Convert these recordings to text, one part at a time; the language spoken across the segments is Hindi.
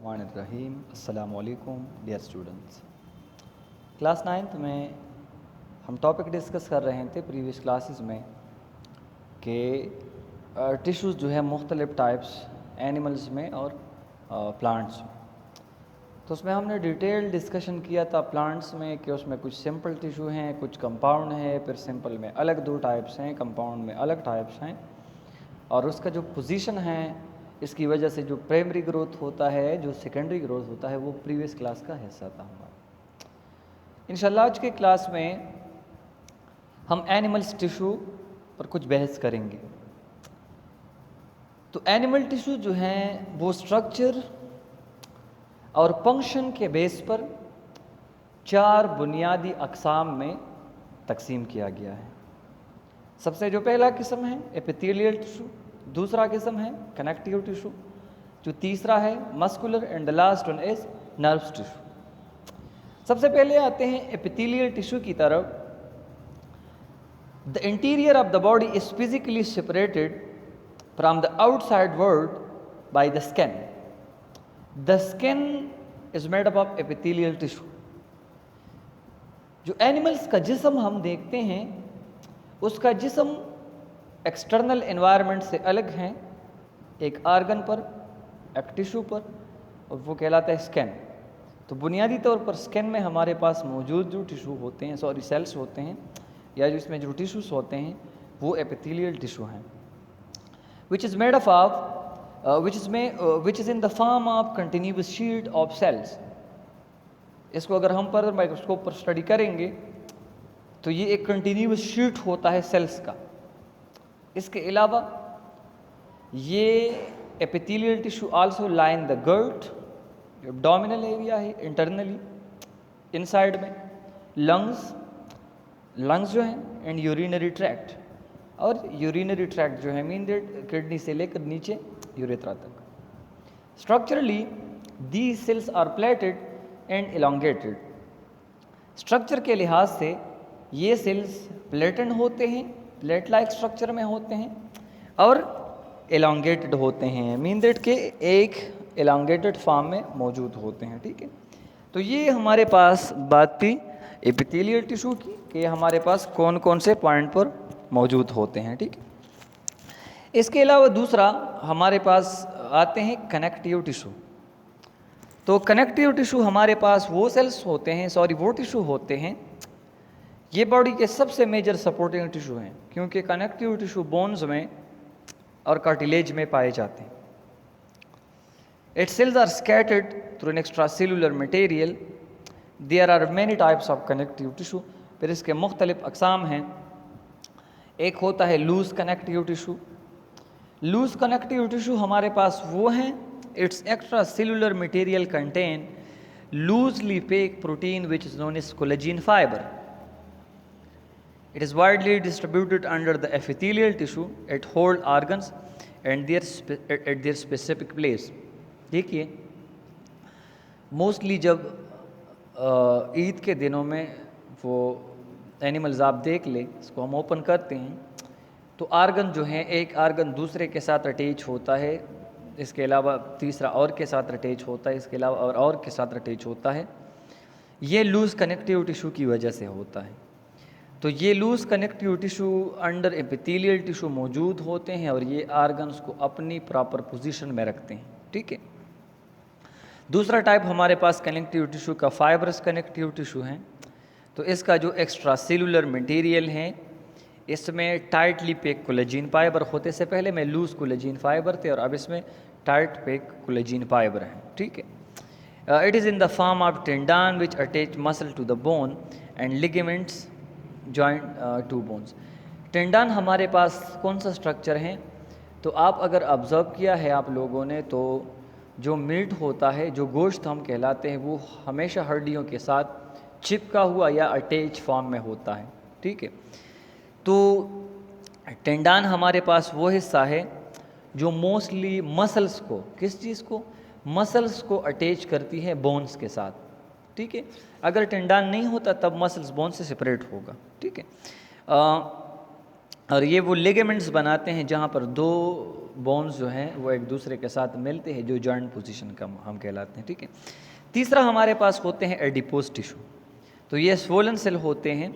रहीम अस्सलाम वालेकुम डियर स्टूडेंट्स। क्लास 9th में हम टॉपिक डिस्कस कर रहे थे प्रीवियस क्लासेस में कि टिश्यूज़ जो है मुख्तलिफ़ टाइप्स एनिमल्स में और प्लांट्स में। तो उसमें हमने डिटेल डिस्कशन किया था प्लांट्स में कि उसमें कुछ सिंपल टिश्यू हैं, कुछ कंपाउंड है, फिर सिंपल में अलग दो टाइप्स हैं, कंपाउंड में अलग टाइप्स हैं, और उसका जो पोजीशन है इसकी वजह से जो प्राइमरी ग्रोथ होता है, जो सेकेंडरी ग्रोथ होता है, वो प्रीवियस क्लास का हिस्सा था हमारा। इंशाल्लाह आज के क्लास में हम एनिमल्स टिश्यू पर कुछ बहस करेंगे। तो एनिमल टिश्यू जो हैं वो स्ट्रक्चर और फंक्शन के बेस पर 4 बुनियादी अक़साम में तकसीम किया गया है। सबसे जो पहला किस्म है एपिथेलियल टिश्यू, दूसरा किस्म है कनेक्टिव टिश्यू, जो तीसरा है muscular, and the last one is nerves tissue. सबसे पहले आते हैं एपिथेलियल टिश्यू की तरफ। The interior of the body is physically separated from the outside world by the skin. The skin is made up of epithelial tissue. जो एनिमल्स का जिस्म हम देखते हैं उसका जिस्म एक्सटर्नल एनवायरनमेंट से अलग हैं, एक आर्गन पर, एक टिश्यू पर, और वो कहलाता है स्किन। तो बुनियादी तौर पर स्किन में हमारे पास मौजूद जो टिश्यू होते हैं, सेल्स होते हैं, या जो इसमें जो टिश्यूज होते हैं वो एपिथेलियल टिश्यू हैं, which is made of which is in the form of continuous sheet of cells. इसको अगर हम पर माइक्रोस्कोप पर स्टडी करेंगे तो ये एक कंटिन्यूस शीट होता है सेल्स का। इसके अलावा ये epithelial tissue also lie in the gut, abdominal area है इंटरनली इनसाइड में, लंग्स जो हैं, एंड यूरिनरी ट्रैक्ट। और यूरिनरी ट्रैक्ट जो है मीन किडनी से लेकर नीचे यूरेथ्रा तक। Structurally these cells are plated and elongated. Structure के लिहाज से ये सेल्स प्लेटेड होते हैं, प्लेट लाइक स्ट्रक्चर में होते हैं, और एलोंगेटेड होते हैं, मीन दैट के एक एलोंगेटेड फॉर्म में मौजूद होते हैं। ठीक है, तो ये हमारे पास बात थी एपिथेलियल टिश्यू की कि हमारे पास कौन कौन से पॉइंट पर मौजूद होते हैं। ठीक है, इसके अलावा दूसरा हमारे पास आते हैं कनेक्टिव टिश्यू। तो कनेक्टिव टिश्यू हमारे पास वो सेल्स होते हैं, वो टिश्यू होते हैं, ये बॉडी के सबसे मेजर सपोर्टिंग टिश्यू हैं, क्योंकि कनेक्टिव टिश्यू बोन्स में और कार्टिलेज में पाए जाते हैं। Its cells are scattered through an extra cellular material. There are many types of connective tissue. फिर इसके मुख्तलिफ अक़साम हैं। एक होता है loose connective tissue. Loose connective tissue हमारे पास वो हैं, its extra cellular material contain loosely packed protein which is known as collagen fibre. It is widely distributed under the epithelial tissue. It hold organs and at their specific place. देखिए, मोस्टली जब ईद के दिनों में वो एनिमल्स आप देख लें, इसको हम ओपन करते हैं तो आर्गन जो है, एक आर्गन दूसरे के साथ अटैच होता है, इसके अलावा तीसरा और के साथ अटैच होता है, इसके अलावा और के साथ अटैच होता है। ये लूज कनेक्टिव टिश्यू की वजह से होता है। तो ये loose connective tissue under epithelial tissue मौजूद होते हैं और ये आर्गन्स को अपनी प्रॉपर पोजीशन में रखते हैं। ठीक है, दूसरा टाइप हमारे पास कनेक्टिव टिश्यू का फाइब्रस कनेक्टिव टिश्यू है। तो इसका जो एक्स्ट्रा सेलुलर मटेरियल है, इसमें टाइटली पैक कोलेजिन फाइबर होते से पहले में लूज कोलेजिन फाइबर थे और अब इसमें टाइट पैक कोलेजिन फाइबर हैं। ठीक है, it is in the form of tendon which attach muscle to the bone and ligaments joint to bones. Tendon हमारे पास कौन सा स्ट्रक्चर है, तो आप अगर ऑब्ज़र्व किया है आप लोगों ने, तो जो मीट होता है, जो गोश्त हम कहलाते हैं, वो हमेशा हड्डियों के साथ चिपका हुआ या अटैच फॉर्म में होता है। ठीक है, तो टेंडन हमारे पास वो हिस्सा है जो मोस्टली मसल्स को, किस चीज़ को, मसल्स को अटैच करती है बोन्स के साथ। ठीक है, अगर टेंडन नहीं होता तब मसल्स बोन से सेपरेट होगा। ठीक है, और ये वो लिगामेंट्स बनाते हैं जहाँ पर दो बोन्स जो हैं वो एक दूसरे के साथ मिलते हैं, जो जॉइंट पोजीशन का हम कहलाते हैं, ठीक है। तीसरा हमारे पास होते हैं एडिपोज टिश्यू। तो ये स्वोलन सेल होते हैं,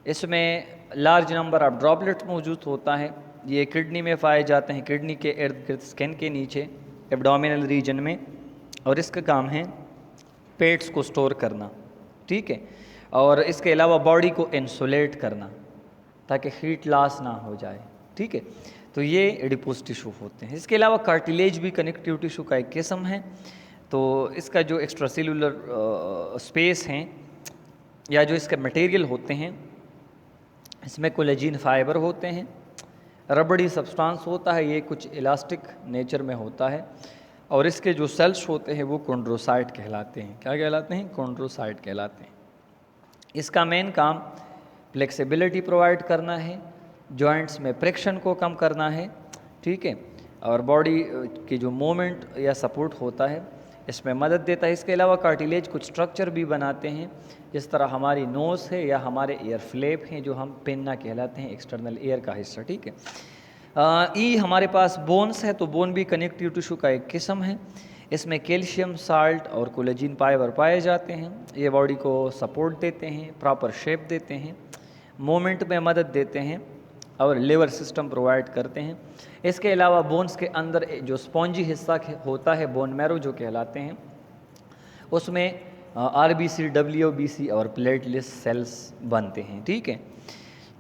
इसमें लार्ज नंबर ऑफ ड्रॉपलेट मौजूद होता है। ये किडनी में पाए जाते हैं, किडनी के इर्द गिर्द स्किन के नीचे एब्डोमिनल रीजन में, और इसका काम है पेट्स को स्टोर करना, ठीक है। और इसके अलावा बॉडी को इंसुलेट करना ताकि हीट लॉस ना हो जाए, ठीक है। तो ये एडिपोज टिश्यू होते हैं। इसके अलावा कार्टिलेज भी कनेक्टिव टिश्यू का एक किस्म है। तो इसका जो एक्स्ट्रा सेलुलर स्पेस हैं या जो इसके मटेरियल होते हैं, इसमें कोलेजिन फाइबर होते हैं, रबड़ी सब्सटेंस होता है, ये कुछ इलास्टिक नेचर में होता है, और इसके जो सेल्स होते हैं वो कॉन्ड्रोसाइट कहलाते हैं। क्या कहलाते हैं? कॉन्ड्रोसाइट कहलाते हैं। इसका मेन काम फ्लेक्सिबिलिटी प्रोवाइड करना है, जॉइंट्स में फ्रिक्शन को कम करना है, ठीक है, और बॉडी की जो मूवमेंट या सपोर्ट होता है इसमें मदद देता है। इसके अलावा कार्टिलेज कुछ स्ट्रक्चर भी बनाते हैं, जिस तरह हमारी नोज़ है या हमारे एयर फ्लैप हैं जो हम पिन्ना कहलाते हैं, एक्सटर्नल एयर का हिस्सा, ठीक है। ई हमारे पास बोन्स है, तो बोन भी कनेक्टिव टिश्यू का एक किस्म है। इसमें कैल्शियम साल्ट और कोलेजिन फाइबर पाए जाते हैं। ये बॉडी को सपोर्ट देते हैं, प्रॉपर शेप देते हैं, मूवमेंट में मदद देते हैं और लिवर सिस्टम प्रोवाइड करते हैं। इसके अलावा बोन्स के अंदर जो स्पॉन्जी हिस्सा होता है, बोन मैरो जो कहलाते हैं, उसमें आरबीसी, डब्ल्यूबीसी और प्लेटलेट सेल्स बनते हैं, ठीक है।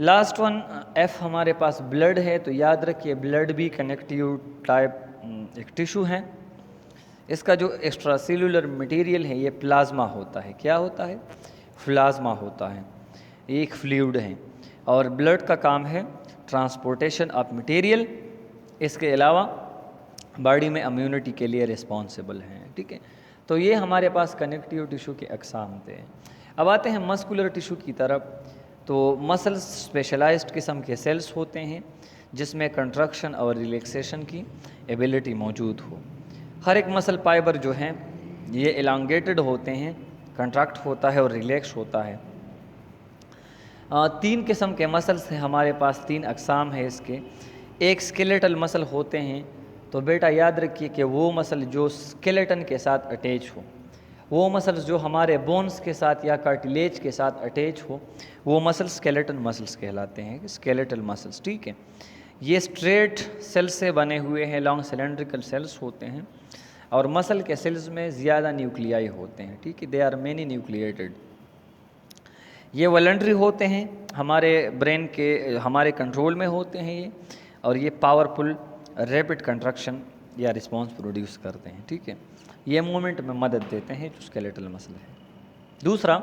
लास्ट वन एफ हमारे पास ब्लड है। तो याद रखिए ब्लड भी कनेक्टिव टाइप एक टिश्यू है। इसका जो एक्स्ट्रा सेलुलर मटेरियल है ये प्लाज्मा होता है। क्या होता है? प्लाज्मा होता है, एक फ्लूइड है, और ब्लड का काम है ट्रांसपोर्टेशन ऑफ मटेरियल। इसके अलावा बॉडी में इम्यूनिटी के लिए रिस्पॉन्सिबल हैं, ठीक है। तो ये हमारे पास कनेक्टिव टिश्यू के अक़साम थे। अब आते हैं मस्कुलर टिश्यू की तरफ। तो मसल्स स्पेशलाइज्ड किस्म के सेल्स होते हैं जिसमें कंट्रक्शन और रिलैक्सेशन की एबिलिटी मौजूद हो। हर एक मसल फाइबर जो हैं ये एलोंगेटेड होते हैं, कंट्रैक्ट होता है और रिलैक्स होता है। तीन किस्म के मसल्स हैं हमारे पास, तीन अक़साम है इसके। एक स्केलेटल मसल होते हैं। तो बेटा याद रखिए कि वो मसल जो स्केलेटन के साथ अटैच हो, वो मसल्स जो हमारे बोन्स के साथ या कार्टिलेज के साथ अटैच हो, वो मसल्स स्केलेटन मसल्स कहलाते हैं, स्केलेटल मसल्स, ठीक है। ये स्ट्रेट सेल्स से बने हुए हैं, लॉन्ग सिलेंड्रिकल सेल्स होते हैं, और मसल के सेल्स में ज़्यादा न्यूक्लियाई होते हैं, ठीक है, दे आर मेनी न्यूक्लिएटेड। ये वॉलंटरी होते हैं, हमारे ब्रेन के हमारे कंट्रोल में होते हैं ये, और ये पावरफुल रैपिड कंट्रक्शन या रिस्पॉन्स प्रोड्यूस करते हैं, ठीक है। ये मूवमेंट में मदद देते हैं, जो स्केलेटल मसल है। दूसरा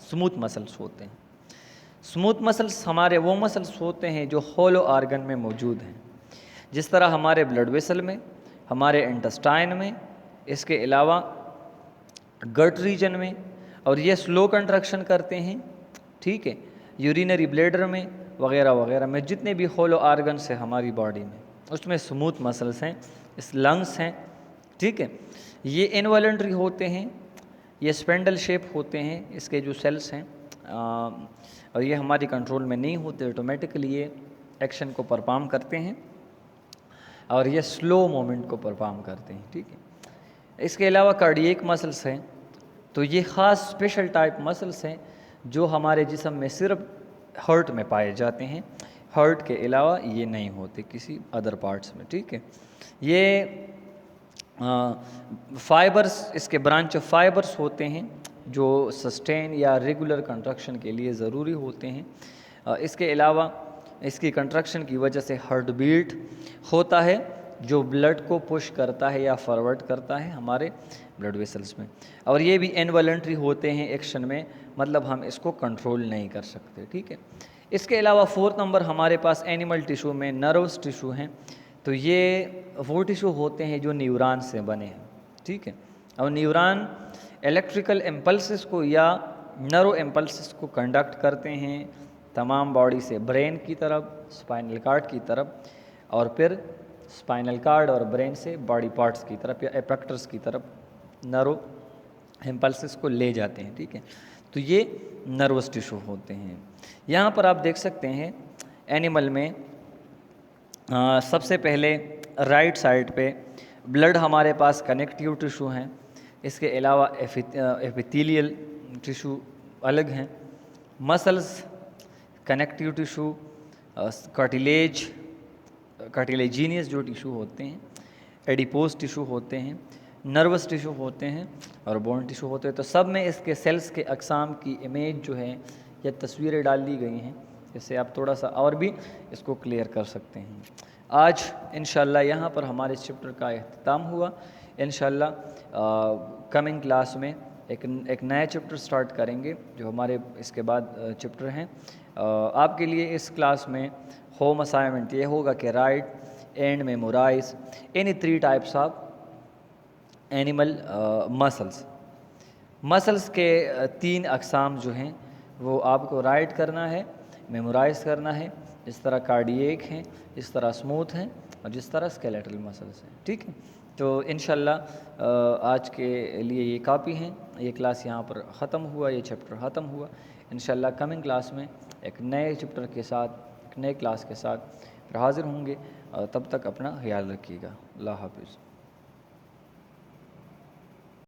स्मूथ मसल्स होते हैं। स्मूथ मसल्स हमारे वो मसल्स होते हैं जो होलो ऑर्गन में मौजूद हैं, जिस तरह हमारे ब्लड वेसल में, हमारे इंटेस्टाइन में, इसके अलावा गट रीजन में, और ये स्लो कंट्रक्शन करते हैं, ठीक है, यूरिनरी ब्लैडर में वगैरह वगैरह में, जितने भी होलो ऑर्गन्स हैं हमारी बॉडी में, उसमें स्मूथ मसल्स हैं, इस लंग्स हैं, ठीक है। ये इनवॉलंटरी होते हैं, ये स्पेंडल शेप होते हैं, इसके जो सेल्स हैं, और ये हमारी कंट्रोल में नहीं होते, ऑटोमेटिकली ये एक्शन को परफॉर्म करते हैं, और ये स्लो मोमेंट को परफॉर्म करते हैं, ठीक है। इसके अलावा कार्डियक मसल्स हैं। तो ये ख़ास स्पेशल टाइप मसल्स हैं जो हमारे जिस्म में सिर्फ हार्ट में पाए जाते हैं, हार्ट के अलावा ये नहीं होते किसी अदर पार्ट्स में, ठीक है। ये फाइबर्स, इसके ब्रांच ऑफ फाइबर्स होते हैं जो सस्टेन या रेगुलर कंट्रक्शन के लिए ज़रूरी होते हैं। इसके अलावा इसकी कंट्रक्शन की वजह से हार्ट बीट होता है, जो ब्लड को पुश करता है या फॉरवर्ड करता है हमारे ब्लड वेसल्स में, और ये भी इनवॉलंटरी होते हैं एक्शन में, मतलब हम इसको कंट्रोल नहीं कर सकते, ठीक है। इसके अलावा फोर्थ नंबर हमारे पास एनिमल टिश्यू में नर्व्स टिश्यू हैं। तो ये वो टिश्यू होते हैं जो न्यूरॉन से बने हैं, ठीक है, और न्यूरॉन इलेक्ट्रिकल इम्पल्सेस को या नर्व इम्पल्सेस को कंडक्ट करते हैं तमाम बॉडी से ब्रेन की तरफ, स्पाइनल कार्ड की तरफ, और फिर स्पाइनल कार्ड और ब्रेन से बॉडी पार्ट्स की तरफ या एपेक्टर्स की तरफ नर्व इम्पल्सेस को ले जाते हैं, ठीक है। तो ये नर्वस टिश्यू होते हैं। यहाँ पर आप देख सकते हैं एनिमल में सबसे पहले राइट साइड पे ब्लड हमारे पास कनेक्टिव टिश्यू हैं, इसके अलावा एपिथेलियल टिश्यू अलग हैं, मसल्स, कनेक्टिव टिश्यू, कार्टिलेजिनियस जो टिश्यू होते हैं, एडिपोज टिश्यू होते हैं, नर्वस टिश्यू होते हैं और बोन टिश्यू होते हैं। तो सब में इसके सेल्स के अक़साम की इमेज जो है या तस्वीरें डाल दी गई हैं, इससे आप थोड़ा सा और भी इसको क्लियर कर सकते हैं। आज इंशाल्लाह यहाँ पर हमारे इस चैप्टर का अख्ताम हुआ। इंशाल्लाह कमिंग क्लास में एक नया चैप्टर स्टार्ट करेंगे जो हमारे इसके बाद चैप्टर हैं। आपके लिए इस क्लास में होम असाइनमेंट ये होगा कि write and memorise any 3 types of animal muscles के 3 अक़साम जो हैं वो आपको राइट करना है, मेमोराइज़ करना है, जिस तरह कार्डिएक हैं, जिस तरह स्मूथ हैं और जिस तरह स्केलेटल मसल्स हैं। ठीक है, तो इंशाल्लाह आज के लिए ये काफ़ी हैं। ये क्लास यहाँ पर ख़त्म हुआ, ये चैप्टर ख़त्म हुआ। इंशाल्लाह कमिंग क्लास में एक नए चैप्टर के साथ, एक नए क्लास के साथ फिर हाज़िर होंगे। तब तक अपना ख्याल रखिएगा। अल्लाह हाफ़िज़।